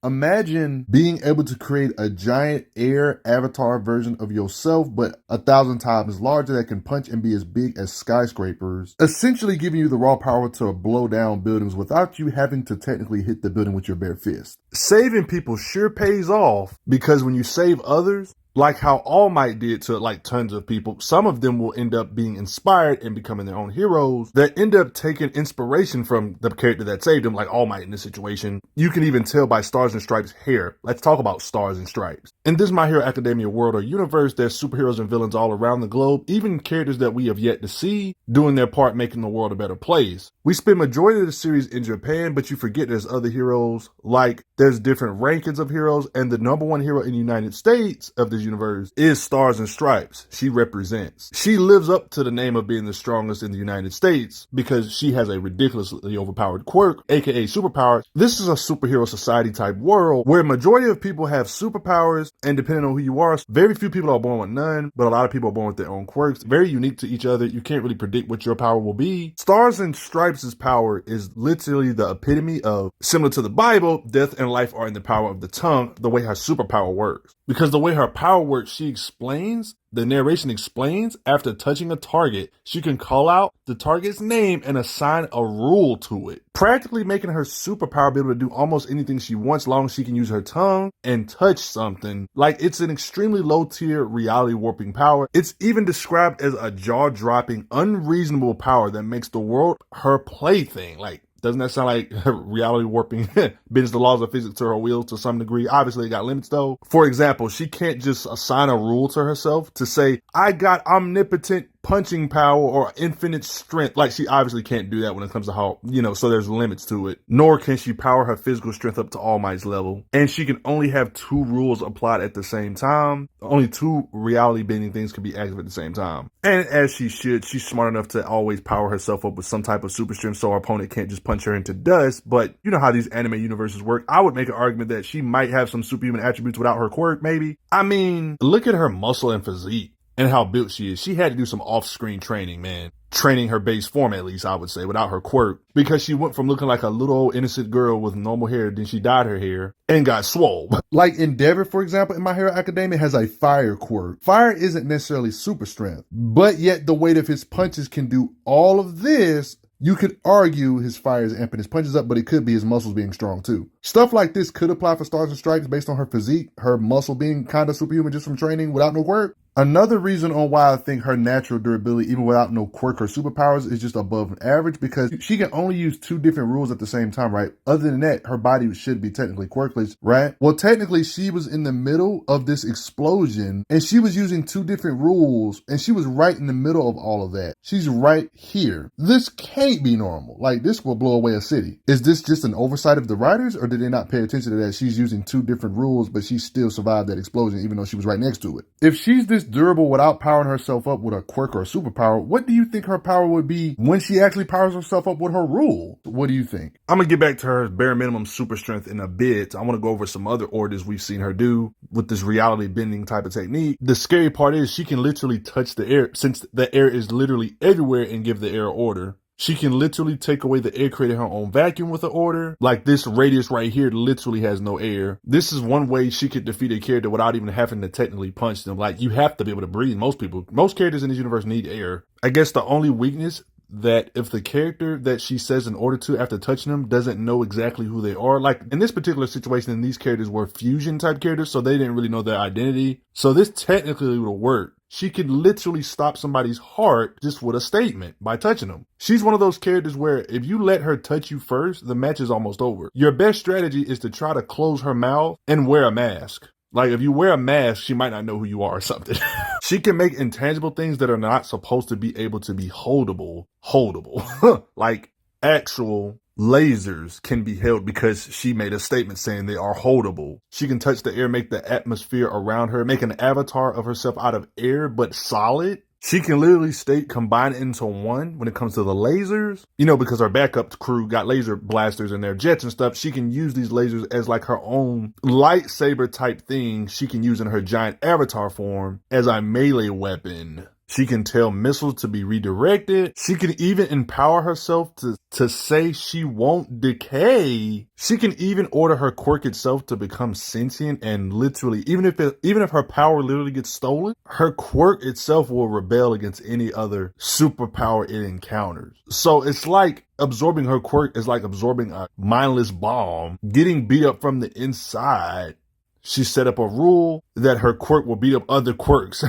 Imagine being able to create a giant air avatar version of yourself, but 1,000 times larger that can punch and be as big as skyscrapers, essentially giving you the raw power to blow down buildings without you having to technically hit the building with your bare fist. Saving people sure pays off, because when you save others, like how All Might did to like tons of people, some of them will end up being inspired and becoming their own heroes that end up taking inspiration from the character that saved them, like All Might in this situation. You can even tell by Stars and Stripes' hair. Let's talk about Stars and Stripes. In this My Hero Academia world or universe, there's superheroes and villains all around the globe, even characters that we have yet to see, doing their part making the world a better place. We spend majority of the series in Japan, but you forget there's other heroes, like there's different rankings of heroes, and the number one hero in the United States of this universe is Stars and Stripes. She represents. She lives up to the name of being the strongest in the United States because she has a ridiculously overpowered quirk, aka superpower. This is a superhero society type world where majority of people have superpowers, and depending on who you are, very few people are born with none, but a lot of people are born with their own quirks, very unique to each other. You can't really predict what your power will be. Stars and Stripes' power is literally the epitome of, similar to the Bible, death and life are in the power of the tongue, the way her superpower works. Because the way her power works, she explains, the narration explains, after touching a target, she can call out the target's name and assign a rule to it, practically making her superpower be able to do almost anything she wants, long as she can use her tongue and touch something. Like, it's an extremely low-tier reality warping power. It's even described as a jaw-dropping, unreasonable power that makes the world her plaything. Like, doesn't that sound like reality warping? Bends the laws of physics to her will to some degree. Obviously, it got limits though. For example, she can't just assign a rule to herself to say, I got omnipotent punching power or infinite strength. Like, she obviously can't do that when it comes to how, so there's limits to it. Nor can she power her physical strength up to All Might's level. And she can only have 2 rules applied at the same time. Only 2 reality bending things can be active at the same time. And as she should, she's smart enough to always power herself up with some type of super strength so her opponent can't just punch her into dust. But you know how these anime universes work. I would make an argument that she might have some superhuman attributes without her quirk, maybe. I mean, look at her muscle and physique and how built she is. She had to do some off-screen training, man. Training her base form, at least, I would say, without her quirk. Because she went from looking like a little old innocent girl with normal hair, then she dyed her hair and got swole. Like Endeavor, for example, in My Hero Academia has a fire quirk. Fire isn't necessarily super strength, but yet the weight of his punches can do all of this. You could argue his fire is amping his punches up, but it could be his muscles being strong too. Stuff like this could apply for Stars and Stripes based on her physique, her muscle being kind of superhuman just from training without no quirk. Another reason on why I think her natural durability, even without no quirk or superpowers, is just above average, because she can only use 2 different rules at the same time, right? Other than that, her body should be technically quirkless, right? Well, technically, she was in the middle of this explosion, and she was using 2 different rules, and she was right in the middle of all of that. She's right here. This can't be normal. Like, this will blow away a city. Is this just an oversight of the writers, or did they not pay attention to that? She's using 2 different rules, but she still survived that explosion, even though she was right next to it. If she's this durable without powering herself up with a quirk or a superpower, what do you think her power would be when she actually powers herself up with her rule? What do you think? I'm gonna get back to her bare minimum super strength in a bit. I want to go over some other orders we've seen her do with this reality bending type of technique. The scary part is she can literally touch the air, since the air is literally everywhere, and give the air order. She can literally take away the air, creating her own vacuum with an order. Like, this radius right here literally has no air. This is one way she could defeat a character without even having to technically punch them. Like, you have to be able to breathe. Most characters in this universe need air. I guess the only weakness that if the character that she says an order to after touching them doesn't know exactly who they are. Like, in this particular situation, these characters were fusion type characters, so they didn't really know their identity. So this technically would work. She could literally stop somebody's heart just with a statement by touching them. She's one of those characters where if you let her touch you first, the match is almost over. Your best strategy is to try to close her mouth and wear a mask. Like, if you wear a mask, she might not know who you are or something. She can make intangible things that are not supposed to be able to be holdable. Like, actual lasers can be held because she made a statement saying they are holdable. She can touch the air, make the atmosphere around her, make an avatar of herself out of air, but solid. She can literally combine into one when it comes to the lasers, because our backup crew got laser blasters in their jets and stuff. She can use these lasers as like her own lightsaber type thing she can use in her giant avatar form as a melee weapon. She can tell missiles to be redirected. She can even empower herself to say she won't decay. She can even order her quirk itself to become sentient, and literally, even if her power literally gets stolen, her quirk itself will rebel against any other superpower it encounters. So it's like absorbing her quirk is like absorbing a mindless bomb, getting beat up from the inside. She set up a rule that her quirk will beat up other quirks.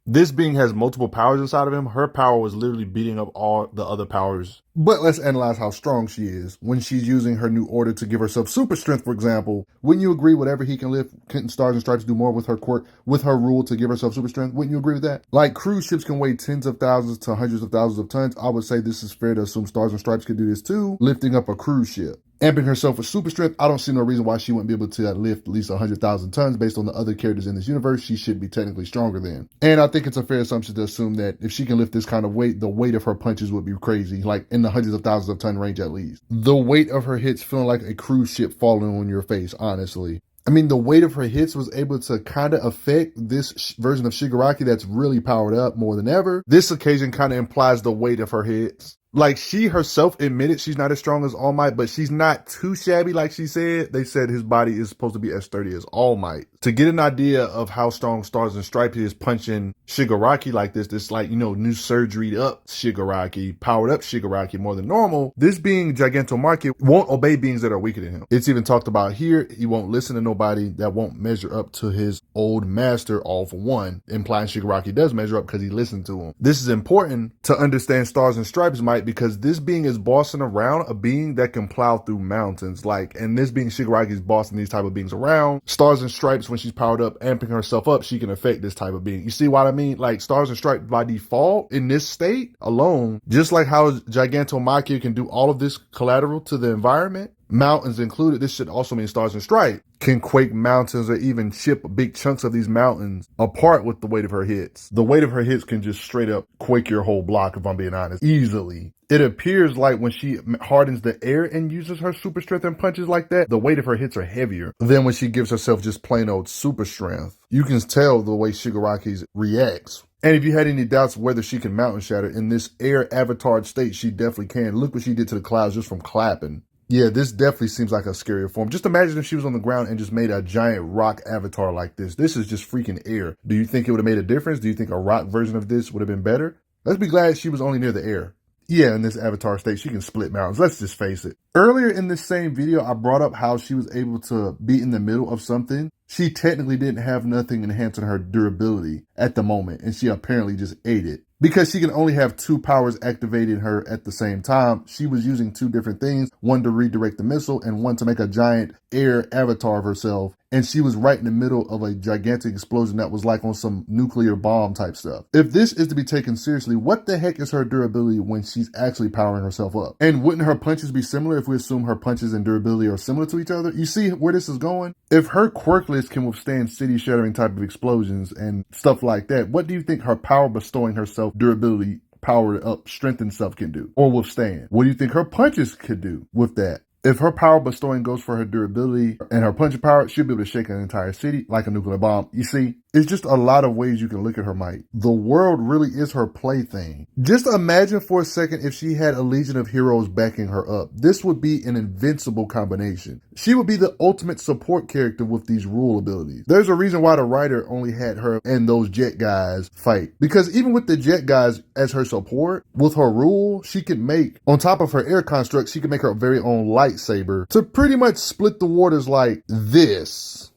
This being has multiple powers inside of him. Her power was literally beating up all the other powers. But let's analyze how strong she is. When she's using her new order to give herself super strength, for example, wouldn't you agree whatever he can lift, couldn't Stars and Stripes do more with her quirk, with her rule to give herself super strength? Wouldn't you agree with that? Like cruise ships can weigh tens of thousands to hundreds of thousands of tons. I would say this is fair to assume Stars and Stripes could do this too, lifting up a cruise ship. Amping herself with super strength, I don't see no reason why she wouldn't be able to lift at least 100,000 tons based on the other characters in this universe. She should be technically stronger than. And I think it's a fair assumption to assume that if she can lift this kind of weight, the weight of her punches would be crazy, like in the hundreds of thousands of ton range at least. The weight of her hits feeling like a cruise ship falling on your face, honestly. I mean, the weight of her hits was able to kind of affect this version of Shigaraki that's really powered up more than ever. This occasion kind of implies the weight of her hits. Like, she herself admitted she's not as strong as All Might, but she's not too shabby like she said. They said his body is supposed to be as sturdy as All Might. To get an idea of how strong Stars and Stripes is punching Shigaraki like this like, new surgery up Shigaraki, powered up Shigaraki more than normal, this being Gigantomachia won't obey beings that are weaker than him. It's even talked about here, he won't listen to nobody that won't measure up to his old master, all for one, implying Shigaraki does measure up because he listened to him. This is important to understand Stars and Stripes might, because this being is bossing around a being that can plow through mountains, and this being Shigaraki is bossing these type of beings around. Stars and Stripes, when she's powered up, amping herself up, she can affect this type of being. You see what I mean? Like, Stars and Stripes by default in this state alone, just like how Gigantomachia can do all of this collateral to the environment, mountains included, this should also mean Stars and Stripes can quake mountains or even chip big chunks of these mountains apart with the weight of her hits. The weight of her hits can just straight up quake your whole block, if I'm being honest, easily. It appears like when she hardens the air and uses her super strength and punches like that, the weight of her hits are heavier than when she gives herself just plain old super strength. You can tell the way Shigaraki reacts. And if you had any doubts whether she can mountain shatter in this air avatar state, she definitely can. Look what she did to the clouds just from clapping. Yeah, this definitely seems like a scarier form. Just imagine if she was on the ground and just made a giant rock avatar like this. This is just freaking air. Do you think it would have made a difference? Do you think a rock version of this would have been better? Let's be glad she was only near the air. Yeah, in this avatar state, she can split mountains. Let's just face it. Earlier in this same video, I brought up how she was able to be in the middle of something. She technically didn't have nothing enhancing her durability at the moment, and she apparently just ate it. Because she can only have two powers activating her at the same time, she was using two different things, one to redirect the missile and one to make a giant air avatar of herself. And she was right in the middle of a gigantic explosion that was like on some nuclear bomb type stuff. If this is to be taken seriously, what the heck is her durability when she's actually powering herself up? And wouldn't her punches be similar if we assume her punches and durability are similar to each other? You see where this is going? If her quirk list can withstand city-shattering type of explosions and stuff like that, what do you think her power bestowing herself durability, powered up, strengthened stuff can do or withstand? What do you think her punches could do with that? If her power bestowing goes for her durability and her punching power, she'll be able to shake an entire city like a nuclear bomb. You see, it's just a lot of ways you can look at her might. The world really is her plaything. Just imagine for a second if she had a legion of heroes backing her up. This would be an invincible combination. She would be the ultimate support character with these rule abilities. There's a reason why the writer only had her and those jet guys fight. Because even with the jet guys as her support, with her rule, she could make, on top of her air construct, she could make her very own lightsaber to pretty much split the waters like this.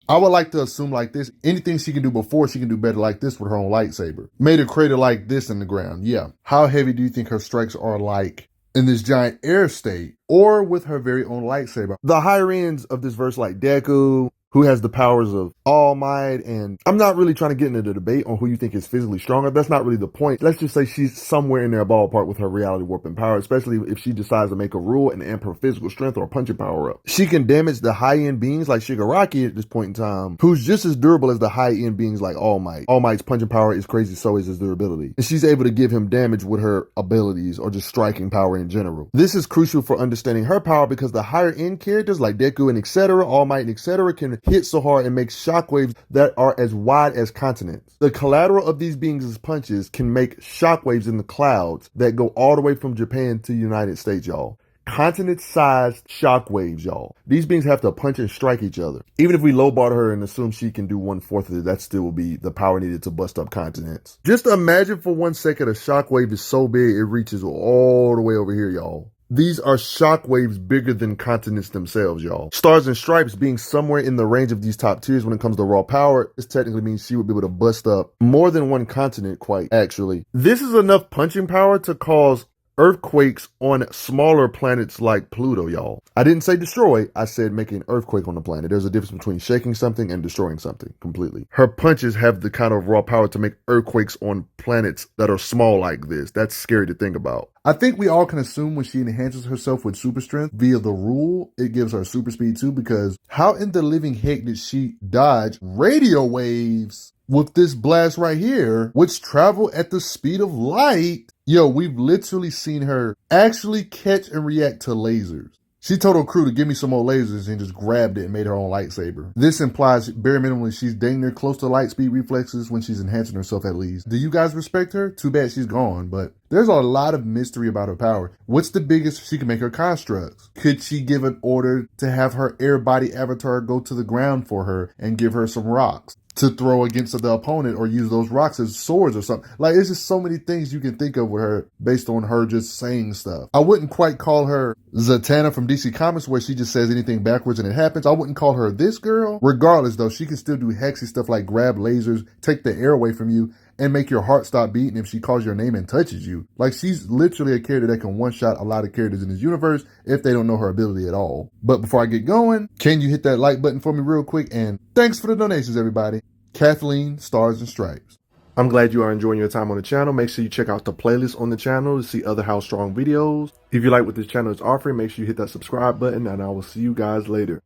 I would like to assume like this, anything she can do before, she can do better like this with her own lightsaber. Made a crater like this in the ground, yeah. How heavy do you think her strikes are like in this giant air state? Or with her very own lightsaber? The higher ends of this verse like Deku, who has the powers of All Might, and I'm not really trying to get into the debate on who you think is physically stronger. That's not really the point. Let's just say she's somewhere in their ballpark with her reality warping power, especially if she decides to make a rule and amp her physical strength or punching power up. She can damage the high-end beings like Shigaraki at this point in time, who's just as durable as the high-end beings like All Might. All Might's punching power is crazy, so is his durability. And she's able to give him damage with her abilities or just striking power in general. This is crucial for understanding her power because the higher-end characters like Deku and etc., All Might and etc. can hit so hard and make shockwaves that are as wide as continents. The collateral of these beings' punches can make shockwaves in the clouds that go all the way from Japan to the United States, y'all. Continent-sized shockwaves, y'all. These beings have to punch and strike each other. Even if we lowball her and assume she can do 1/4 of it, that still will be the power needed to bust up continents. Just imagine for 1 second a shockwave is so big it reaches all the way over here, y'all. These are shockwaves bigger than continents themselves, y'all. Stars and Stripes being somewhere in the range of these top tiers when it comes to raw power, this technically means she would be able to bust up more than one continent, quite actually. This is enough punching power to cause earthquakes on smaller planets like Pluto, y'all. I didn't say destroy, I said make an earthquake on the planet. There's a difference between shaking something and destroying something completely. Her punches have the kind of raw power to make earthquakes on planets that are small like this. That's scary to think about. I think we all can assume when she enhances herself with super strength via the rule, it gives her super speed too, because how in the living heck did she dodge radio waves with this blast right here, which travel at the speed of light? Yo, we've literally seen her actually catch and react to lasers. She told her crew to give me some more lasers and just grabbed it and made her own lightsaber. This implies, bare minimally, she's dang near close to light speed reflexes when she's enhancing herself at least. Do you guys respect her? Too bad she's gone, but there's a lot of mystery about her power. What's the biggest? She can make her constructs. Could she give an order to have her air body avatar go to the ground for her and give her some rocks to throw against the opponent, or use those rocks as swords or something? Like, it's just so many things you can think of with her based on her just saying stuff. I wouldn't quite call her Zatanna from DC Comics where she just says anything backwards and it happens. I wouldn't call her this girl. Regardless though, she can still do hexy stuff like grab lasers, take the air away from you, and make your heart stop beating if she calls your name and touches you. Like, she's literally a character that can one-shot a lot of characters in this universe if they don't know her ability at all. But before I get going, can you hit that like button for me real quick? And thanks for the donations, everybody. Cathleen, Stars and Stripes. I'm glad you are enjoying your time on the channel. Make sure you check out the playlist on the channel to see other How Strong videos. If you like what this channel is offering, make sure you hit that subscribe button, and I will see you guys later.